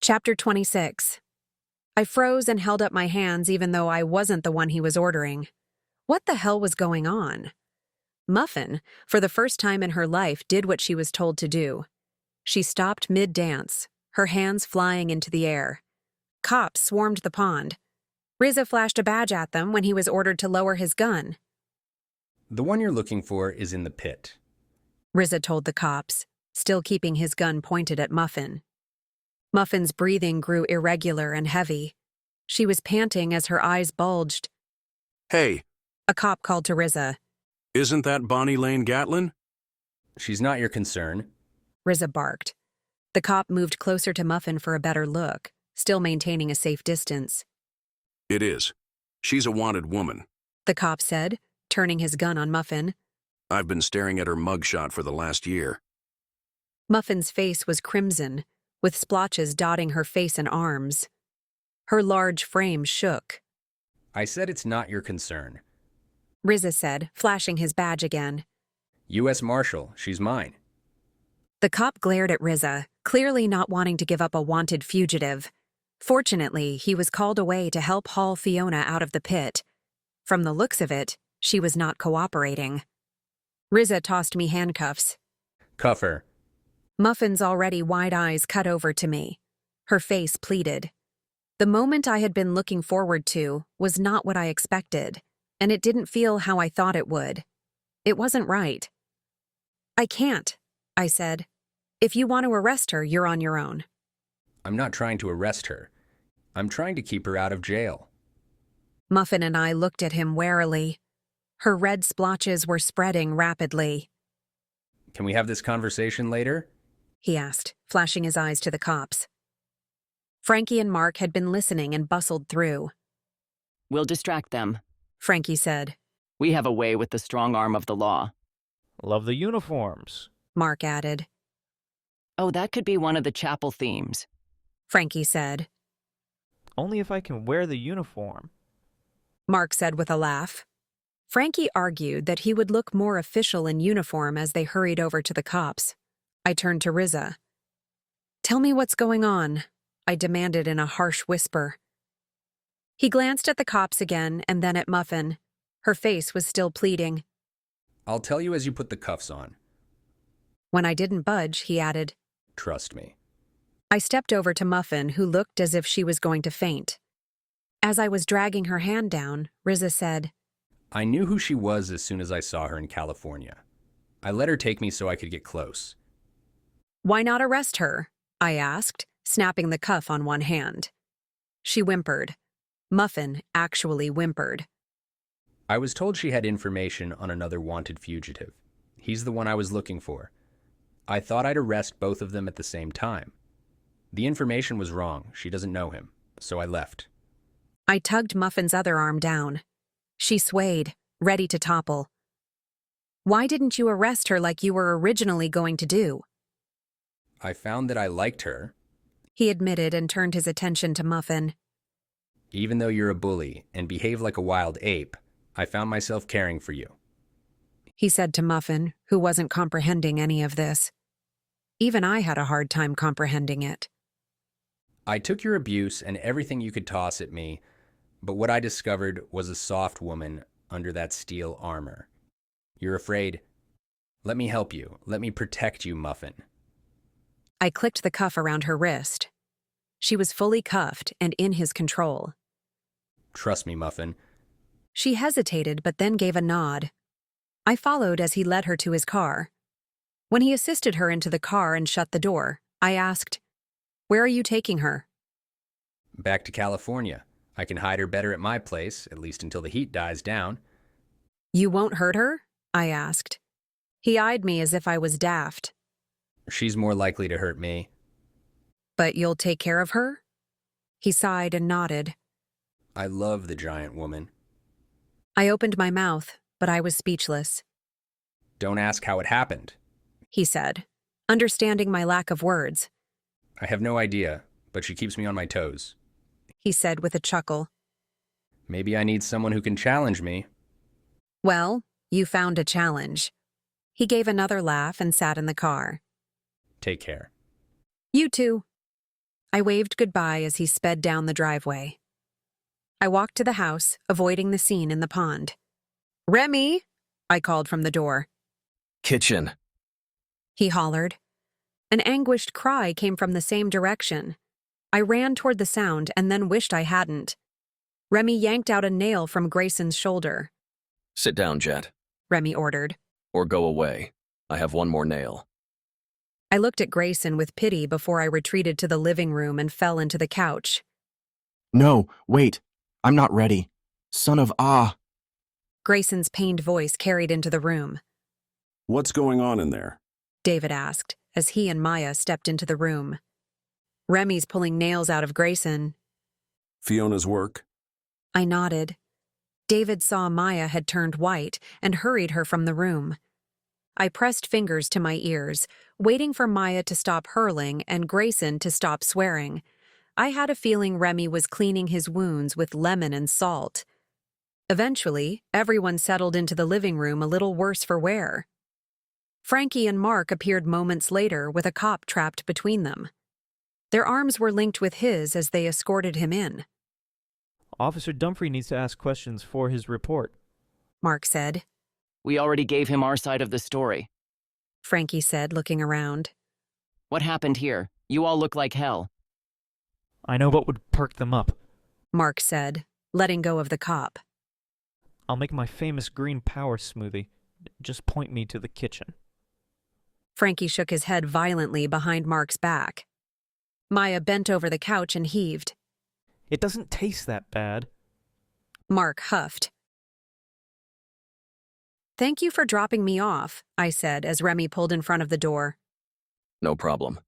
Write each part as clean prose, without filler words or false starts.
Chapter 26. I froze and held up my hands even though I wasn't the one he was ordering. What the hell was going on? Muffin, for the first time in her life, did what she was told to do. She stopped mid-dance, her hands flying into the air. Cops swarmed the pond. Rizza flashed a badge at them when he was ordered to lower his gun. The one you're looking for is in the pit, Rizza told the cops, still keeping his gun pointed at Muffin. Muffin's breathing grew irregular and heavy. She was panting as her eyes bulged. Hey, A cop called to Rizza. isn't that Bonnie Lane Gatlin? She's not your concern. Rizza barked. The cop moved closer to Muffin for a better look, still maintaining a safe distance. It is. She's a wanted woman. The cop said, turning his gun on Muffin. I've been staring at her mugshot for the last year. Muffin's face was crimson, with splotches dotting her face and arms. Her large frame shook. I said it's not your concern. Rizza said, flashing his badge again. U.S. Marshal, she's mine. The cop glared at Rizza, clearly not wanting to give up a wanted fugitive. Fortunately, he was called away to help haul Fiona out of the pit. From the looks of it, she was not cooperating. Rizza tossed me handcuffs. Cuff her. Muffin's already wide eyes cut over to me. Her face pleaded. The moment I had been looking forward to was not what I expected, and it didn't feel how I thought it would. It wasn't right. I can't, I said. If you want to arrest her, you're on your own. I'm not trying to arrest her. I'm trying to keep her out of jail. Muffin and I looked at him warily. Her red splotches were spreading rapidly. Can we have this conversation later? He asked, flashing his eyes to the cops. Frankie and Mark had been listening and bustled through. We'll distract them. Frankie said. We have a way with the strong arm of the law. Love the uniforms. Mark added. Oh, that could be one of the chapel themes. Frankie said. Only if I can wear the uniform. Mark said with a laugh. Frankie argued that he would look more official in uniform as they hurried over to the cops. I turned to Rizza. Tell me what's going on, I demanded in a harsh whisper. He glanced at the cops again and then at Muffin. Her face was still pleading. I'll tell you as you put the cuffs on. When I didn't budge, he added, Trust me. I stepped over to Muffin, who looked as if she was going to faint. As I was dragging her hand down, Rizza said, I knew who she was as soon as I saw her in California. I let her take me so I could get close. Why not arrest her? I asked, snapping the cuff on one hand. She whimpered. Muffin actually whimpered. I was told she had information on another wanted fugitive. He's the one I was looking for. I thought I'd arrest both of them at the same time. The information was wrong. She doesn't know him, so I left. I tugged Muffin's other arm down. She swayed, ready to topple. Why didn't you arrest her like you were originally going to do? I found that I liked her. He admitted and turned his attention to Muffin. Even though you're a bully and behave like a wild ape, I found myself caring for you. He said to Muffin, who wasn't comprehending any of this. Even I had a hard time comprehending it. I took your abuse and everything you could toss at me, but what I discovered was a soft woman under that steel armor. You're afraid. Let me help you. Let me protect you, Muffin. I clicked the cuff around her wrist. She was fully cuffed and in his control. Trust me, Muffin. She hesitated but then gave a nod. I followed as he led her to his car. When he assisted her into the car and shut the door, I asked, Where are you taking her? Back to California. I can hide her better at my place, at least until the heat dies down. You won't hurt her? I asked. He eyed me as if I was daft. She's more likely to hurt me. But you'll take care of her? He sighed and nodded. I love the giant woman. I opened my mouth, but I was speechless. Don't ask how it happened. He said, understanding my lack of words. I have no idea, but she keeps me on my toes. He said with a chuckle. Maybe I need someone who can challenge me. Well, you found a challenge. He gave another laugh and sat in the car. Take care. You too. I waved goodbye as he sped down the driveway. I walked to the house, avoiding the scene in the pond. "Remy!" I called from the door. Kitchen. He hollered. An anguished cry came from the same direction. I ran toward the sound and then wished I hadn't. Remy yanked out a nail from Grayson's shoulder. Sit down, Jet. Remy ordered. Or go away. I have one more nail. I looked at Grayson with pity before I retreated to the living room and fell into the couch. No, wait. I'm not ready. Son of Ah. Grayson's pained voice carried into the room. What's going on in there? David asked, as he and Maya stepped into the room. Remy's pulling nails out of Grayson. Fiona's work? I nodded. David saw Maya had turned white and hurried her from the room. I pressed fingers to my ears, waiting for Maya to stop hurling and Grayson to stop swearing. I had a feeling Remy was cleaning his wounds with lemon and salt. Eventually, everyone settled into the living room a little worse for wear. Frankie and Mark appeared moments later with a cop trapped between them. Their arms were linked with his as they escorted him in. Officer Dumfrey needs to ask questions for his report. Mark said. We already gave him our side of the story. Frankie said, looking around. What happened here? You all look like hell. I know what would perk them up. Mark said, letting go of the cop. I'll make my famous green power smoothie. Just point me to the kitchen. Frankie shook his head violently behind Mark's back. Maya bent over the couch and heaved. It doesn't taste that bad. Mark huffed. Thank you for dropping me off, I said as Remy pulled in front of the door. No problem.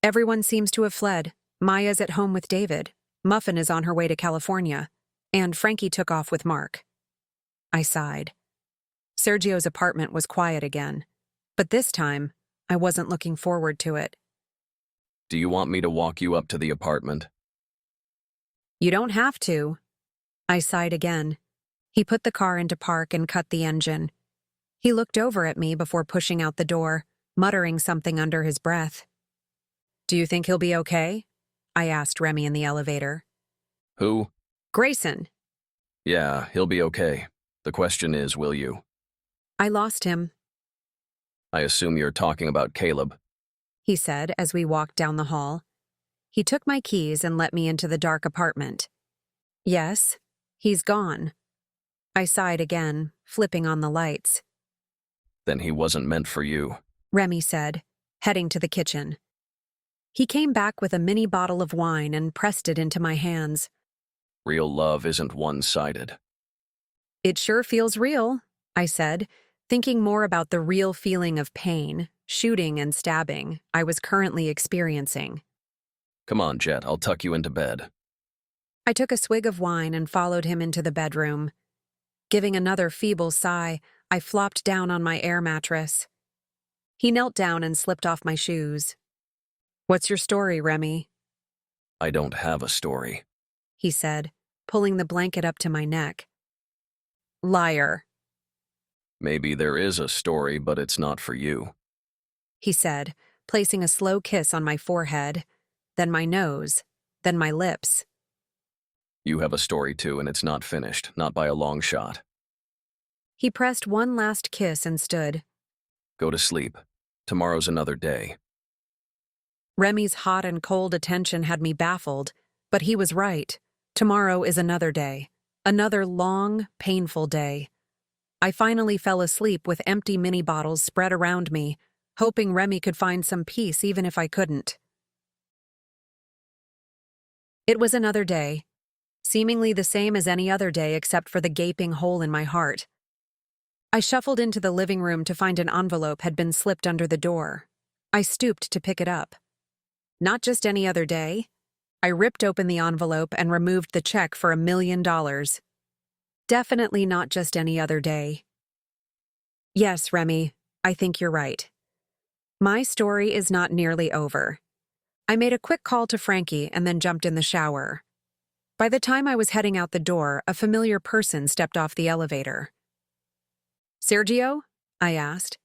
Everyone seems to have fled. Maya's at home with David. Muffin is on her way to California. And Frankie took off with Mark. I sighed. Sergio's apartment was quiet again. But this time, I wasn't looking forward to it. Do you want me to walk you up to the apartment? You don't have to. I sighed again. He put the car into park and cut the engine. He looked over at me before pushing out the door, muttering something under his breath. Do you think he'll be okay? I asked Remy in the elevator. Who? Grayson. Yeah, he'll be okay. The question is, will you? I lost him, I assume you're talking about Caleb. he said as we walked down the hall. He took my keys and let me into the dark apartment. Yes, he's gone. I sighed again, flipping on the lights. Then he wasn't meant for you. Remy said, heading to the kitchen. He came back with a mini bottle of wine and pressed it into my hands. Real love isn't one-sided. It sure feels real, I said, thinking more about the real feeling of pain, shooting and stabbing I was currently experiencing. Come on, Jet, I'll tuck you into bed. I took a swig of wine and followed him into the bedroom. Giving another feeble sigh, I flopped down on my air mattress. He knelt down and slipped off my shoes. What's your story, Remy? I don't have a story. He said, pulling the blanket up to my neck. Liar, Maybe there is a story, but it's not for you. he said, placing a slow kiss on my forehead, then my nose, then my lips. You have a story too, and it's not finished, not by a long shot. He pressed one last kiss and stood. Go to sleep. Tomorrow's another day. Remy's hot and cold attention had me baffled, but he was right. Tomorrow is another day. Another long, painful day. I finally fell asleep with empty mini bottles spread around me, hoping Remy could find some peace even if I couldn't. It was another day, seemingly the same as any other day except for the gaping hole in my heart. I shuffled into the living room to find an envelope had been slipped under the door. I stooped to pick it up. Not just any other day. I ripped open the envelope and removed the check for $1 million. Definitely not just any other day. Yes, Remy, I think you're right. My story is not nearly over. I made a quick call to Frankie and then jumped in the shower. By the time I was heading out the door, a familiar person stepped off the elevator. Sergio? I asked.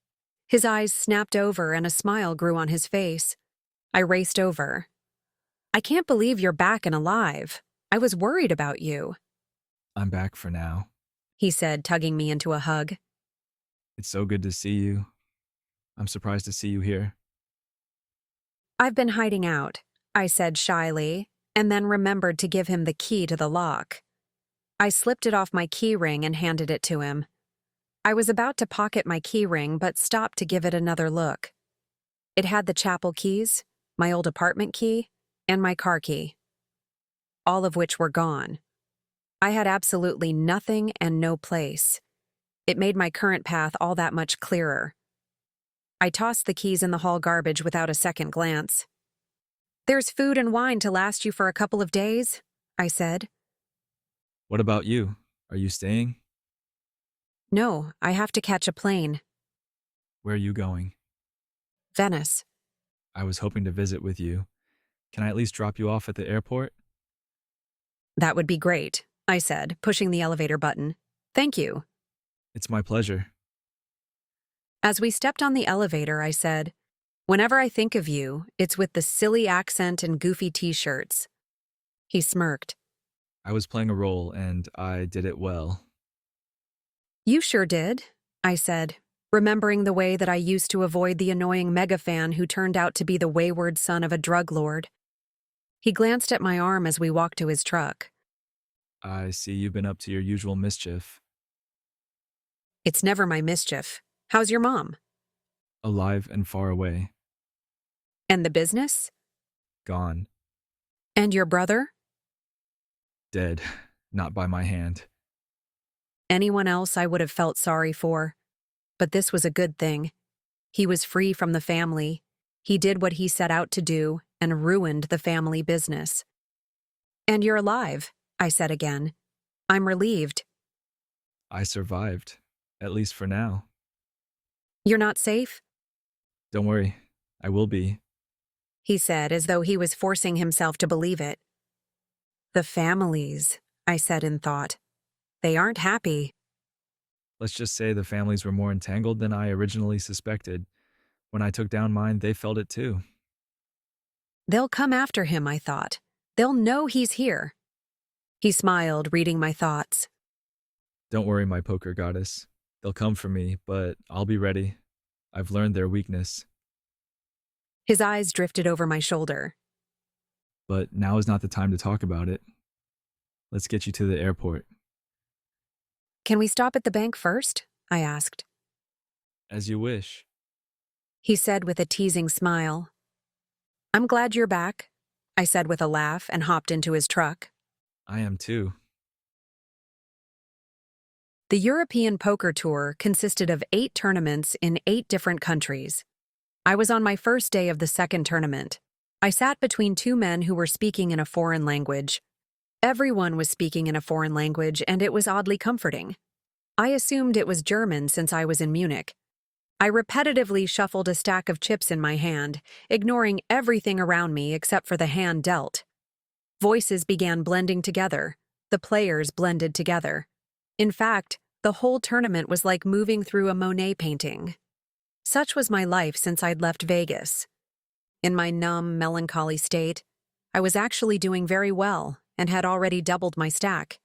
His eyes snapped over and a smile grew on his face. I raced over. I can't believe you're back and alive. I was worried about you, I'm back for now. he said, tugging me into a hug. It's so good to see you. I'm surprised to see you here. I've been hiding out, I said shyly, and then remembered to give him the key to the lock. I slipped it off my key ring and handed it to him. I was about to pocket my key ring but stopped to give it another look. It had the chapel keys, my old apartment key, and my car key, all of which were gone. I had absolutely nothing and no place. It made my current path all that much clearer. I tossed the keys in the hall garbage without a second glance. There's food and wine to last you for a couple of days, I said. What about you? Are you staying? No, I have to catch a plane. Where are you going? Venice. I was hoping to visit with you. Can I at least drop you off at the airport? That would be great, I said, pushing the elevator button. Thank you. It's my pleasure. As we stepped on the elevator, I said, whenever I think of you, it's with the silly accent and goofy t-shirts. He smirked. I was playing a role, and I did it well. You sure did, I said, remembering the way that I used to avoid the annoying mega fan who turned out to be the wayward son of a drug lord. He glanced at my arm as we walked to his truck. I see you've been up to your usual mischief. It's never my mischief. How's your mom? Alive and far away. And the business? Gone. And your brother? Dead. Not by my hand. Anyone else I would have felt sorry for. But this was a good thing. He was free from the family. He did what he set out to do and ruined the family business. And you're alive, I said again. I'm relieved. I survived. At least for now. You're not safe? Don't worry. I will be. He said as though he was forcing himself to believe it. The families, I said in thought. They aren't happy. Let's just say the families were more entangled than I originally suspected. When I took down mine, they felt it too. They'll come after him, I thought. They'll know he's here. He smiled, reading my thoughts. Don't worry, my poker goddess. They'll come for me, but I'll be ready. I've learned their weakness. His eyes drifted over my shoulder. But now is not the time to talk about it. Let's get you to the airport. Can we stop at the bank first? I asked. As you wish. He said with a teasing smile. I'm glad you're back, I said with a laugh and hopped into his truck. I am too. The European poker tour consisted of 8 tournaments in 8 different countries. I was on my first day of the second tournament. I sat between 2 men who were speaking in a foreign language. Everyone was speaking in a foreign language, and it was oddly comforting. I assumed it was German since I was in Munich. I repetitively shuffled a stack of chips in my hand, ignoring everything around me except for the hand dealt. Voices began blending together. The players blended together. In fact, the whole tournament was like moving through a Monet painting. Such was my life since I'd left Vegas. In my numb, melancholy state, I was actually doing very well and had already doubled my stack.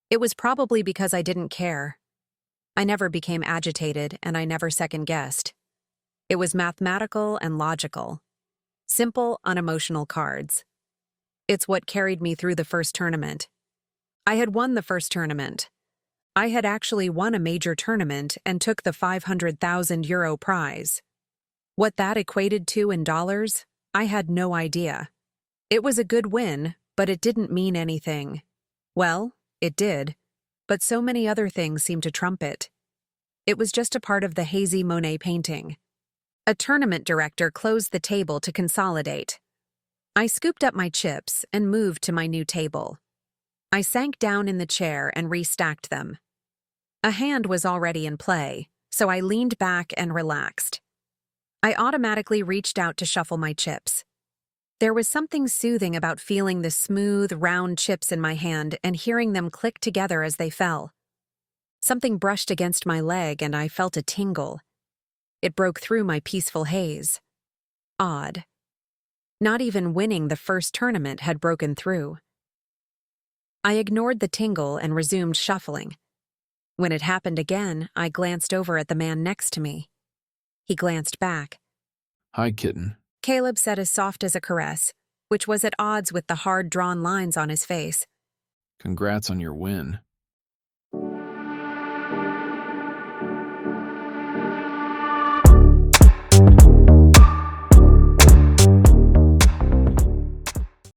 It was probably because I didn't care. I never became agitated and I never second-guessed. It was mathematical and logical. Simple, unemotional cards. It's what carried me through the first tournament. I had won the first tournament. I had actually won a major tournament and took the €500,000 prize. What that equated to in dollars, I had no idea. It was a good win, but it didn't mean anything. Well, it did, but so many other things seemed to trump it. It was just a part of the hazy Monet painting. A tournament director closed the table to consolidate. I scooped up my chips and moved to my new table. I sank down in the chair and restacked them. A hand was already in play, so I leaned back and relaxed. I automatically reached out to shuffle my chips. There was something soothing about feeling the smooth, round chips in my hand and hearing them click together as they fell. Something brushed against my leg and I felt a tingle. It broke through my peaceful haze. Odd. Not even winning the first tournament had broken through. I ignored the tingle and resumed shuffling. When it happened again, I glanced over at the man next to me. He glanced back. Hi, kitten. Caleb said as soft as a caress, which was at odds with the hard-drawn lines on his face. Congrats on your win.